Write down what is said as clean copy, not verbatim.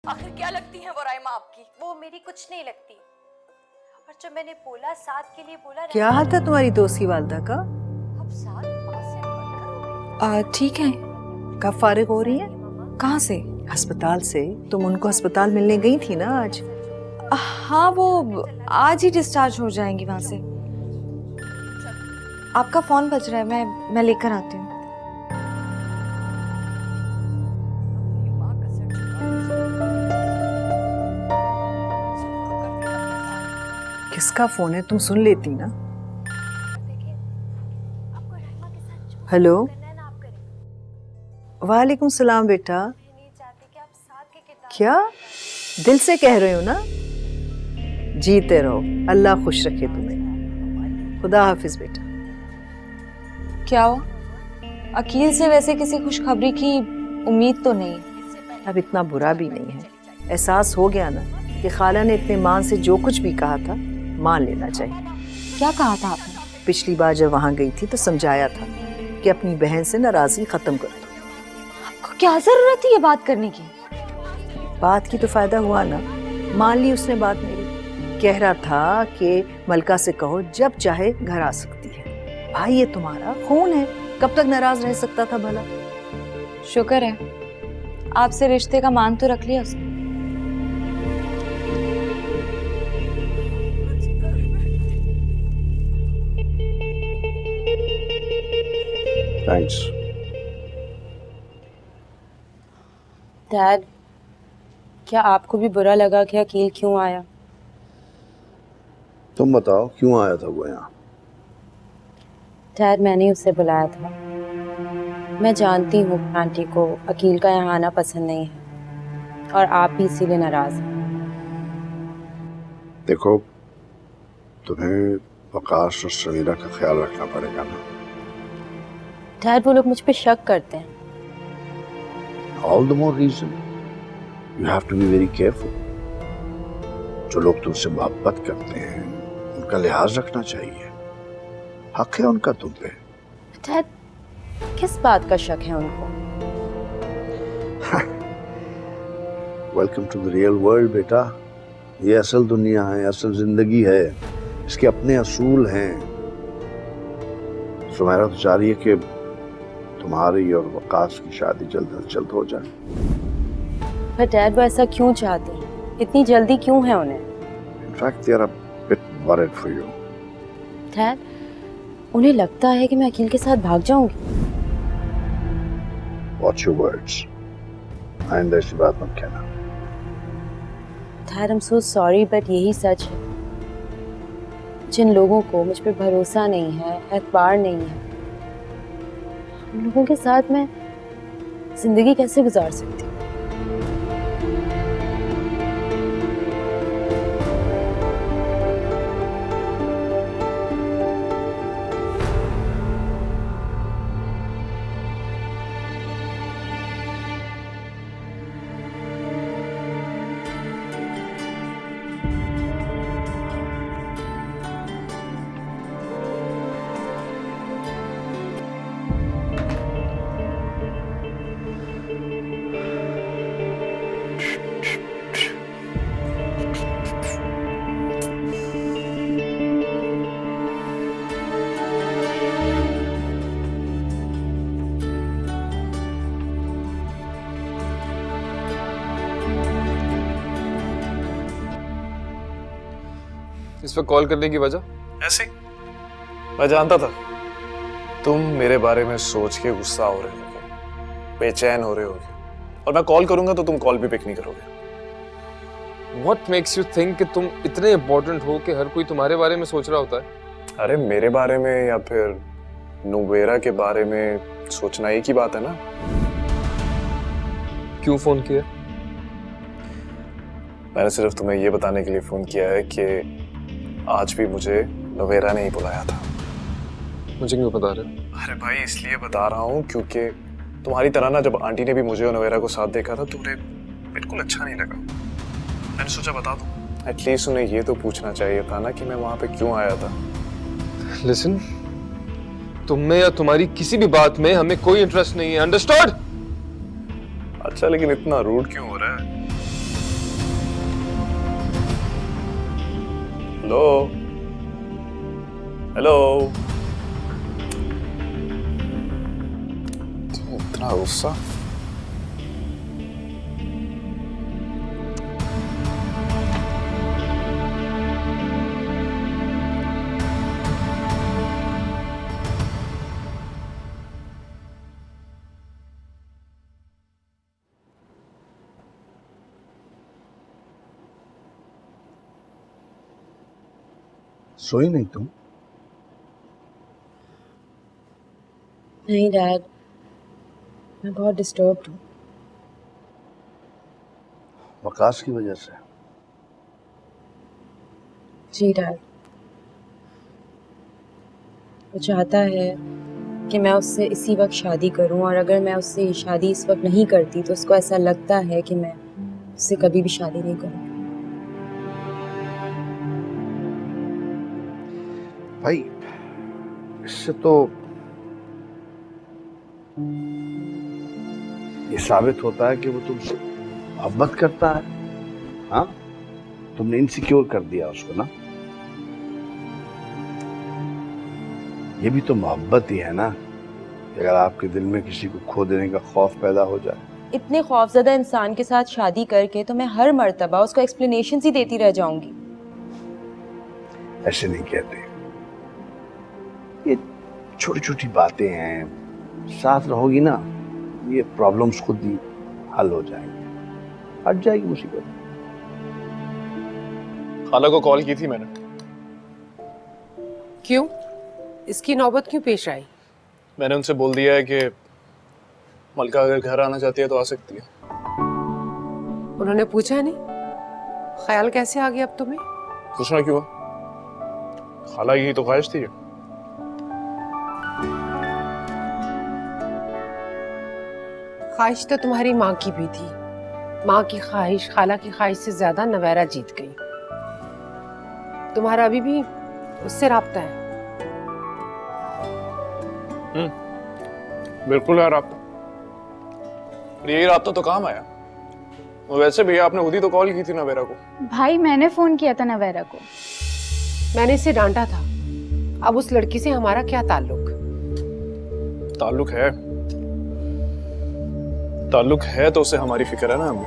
आखिर क्या लगती है वो राइमा आपकी? वो मेरी कुछ नहीं लगती। और जब मैंने बोला साथ के लिए बोला, क्या हाल था तुम्हारी दोस्त की वालदा का? अब साथ माँ से बनकर हो गई। ठीक है। कब फारिग हो रही है? कहाँ से? अस्पताल से। तुम उनको अस्पताल मिलने गई थी ना आज? हाँ, वो आज ही डिस्चार्ज हो जाएंगी वहां से। आपका फोन बज रहा है, मैं लेकर आती हूँ। किसका फोन है? तुम सुन लेती ना। हेलो, वालेकुम सलाम बेटा। क्या दिल से कह रहे हो ना? जीते रहो, अल्लाह खुश रखे तुम्हें। खुदा हाफिज बेटा। क्या हुआ? अकील से वैसे किसी खुशखबरी की उम्मीद तो नहीं? अब इतना बुरा भी नहीं है। एहसास हो गया ना कि खाला ने इतने मान से जो कुछ भी कहा था मान लेना चाहिए। क्या कहा था आपने? पिछली बार जब वहां गई थी तो समझाया था कि अपनी बहन से नाराजगी खत्म कर दो। आपको क्या जरूरत थी ये बात करने की? बात की तो फायदा हुआ ना, मान ली उसने बात मेरी। कह रहा था कि मलका से कहो जब चाहे घर आ सकती है। भाई ये तुम्हारा खून है, कब तक नाराज रह सकता था भला? शुक्र है आपसे रिश्ते का मान तो रख लिया उसने। थैंक्स। डैड, क्या आपको भी बुरा लगा कि अकील क्यों आया? तुम बताओ क्यों आया था वो यहाँ? डैड, मैंने उसे बुलाया था। मैं जानती हूँ आंटी को अकील का यहाँ आना पसंद नहीं है और आप भी इसीलिए नाराज हैं। देखो, तुम्हें वकास और समीरा का ख्याल रखना पड़ेगा ना। डैड, वो लोग मुझ पे शक करते हैं। All the more reason you have to be very careful. जो लोग तुमसे मोहब्बत करते हैं उनका लिहाज रखना चाहिए। हक है उनका तुम पे। डैड, किस बात का शक है उनको? Welcome to the real world बेटा। ये असल दुनिया है, असल जिंदगी है, इसके अपने असूल हैं। सुमेरा तो चाह रही है कि तुम्हारी और वकास की शादी जल्द से जल्द हो जाए। पर डैड, वो ऐसा क्यों चाहते हैं? इतनी जल्दी क्यों है उन्हें? In fact they are a bit worried for you. Dad, उन्हें लगता है कि मैं अकील के साथ भाग जाऊंगी। Watch your words. आइंदा ऐसी बात मत कहना। Dad, I am so sorry but यही सच है। जिन लोगों को मुझ पे भरोसा नहीं है, एतबार नहीं है, उन लोगों के साथ मैं जिंदगी कैसे गुजार सकती हूँ? इस पर कॉल करने की वजह? ऐसे ही, मैं जानता था तुम मेरे बारे में सोच के गुस्सा हो रहे होगे, बेचैन हो रहे होगे, और मैं कॉल करूंगा तो तुम कॉल भी पिक नहीं करोगे। What makes you think कि तुम इतने इम्पोर्टेंट हो कि हर कोई तुम्हारे बारे में सोच रहा होता है? अरे मेरे बारे में या फिर नुबेरा के बारे में सोचना एक ही बात है ना। क्यों फोन किया? मैंने सिर्फ तुम्हें ये बताने के लिए फोन किया है कि आज भी मुझे नुबेरा ने ही बुलाया था। मुझे क्यों बता रहे हो? अरे भाई, इसलिए बता रहा हूँ क्योंकि तुम्हारी तरह ना जब आंटी ने भी मुझे और नुबेरा को साथ देखा था तो उन्हें बिल्कुल अच्छा नहीं लगा। मैंने सोचा बता दूं, एटलीस्ट उन्हें ये तो पूछना चाहिए था ना कि मैं वहां पे क्यों आया था। लिसन, तुम में या तुम्हारी किसी भी बात में हमें कोई इंटरेस्ट नहीं है, अंडरस्टूड? अच्छा, लेकिन इतना रूड क्यों हो रहा है? हेलो हेलो, इतना गुस्सा? सोई नहीं तुम? नहीं डैड, मैं बहुत डिस्टर्ब्ड हूँ। वकास की वजह से? जी डैड, वो चाहता है कि मैं उससे इसी वक्त शादी करूं, और अगर मैं उससे शादी इस वक्त नहीं करती तो उसको ऐसा लगता है कि मैं उससे कभी भी शादी नहीं करूंगी। भाई, इससे तो ये साबित होता है कि वो तुमसे मोहब्बत करता है। हाँ, तुमने इनसिक्योर कर दिया उसको ना। ये भी तो मोहब्बत ही है ना, अगर आपके दिल में किसी को खो देने का खौफ पैदा हो जाए। इतने खौफजदा इंसान के साथ शादी करके तो मैं हर मर्तबा उसको एक्सप्लेनेशन ही देती रह जाऊंगी। ऐसे नहीं कहते, ये छोटी छोटी बातें हैं, साथ रहोगी ना, ये प्रॉब्लम्स खुद ही हल हो जाएंगे, हट जाएगी मुसीबत। खाला को कॉल की थी मैंने। क्यों? इसकी नौबत क्यों पेश आई? मैंने उनसे बोल दिया है कि मलका अगर घर आना चाहती है तो आ सकती है। उन्होंने पूछा नहीं? ख्याल कैसे आ गया अब तुम्हें? पूछना क्यों? खाला की तो ख्वाहिश थी। ख्वाहिश तो तुम्हारी माँ की भी थी। माँ की ख्वाहिश खाला की ख्वाहिश से ज्यादा नवैरा जीत गई। तुम्हारा अभी भी उससे राब्ता है? बिल्कुल है राब्ता, यही राब्ता तो काम आया। वैसे भी आपने खुद ही तो कॉल की थी नवेरा को। भाई मैंने फोन किया था नवेरा को। मैंने इसे डांटा था। अब उस लड़की से हमारा क्या ताल्लुक? ताल्लुक है तो उसे हमारी फिक्र है ना अभी।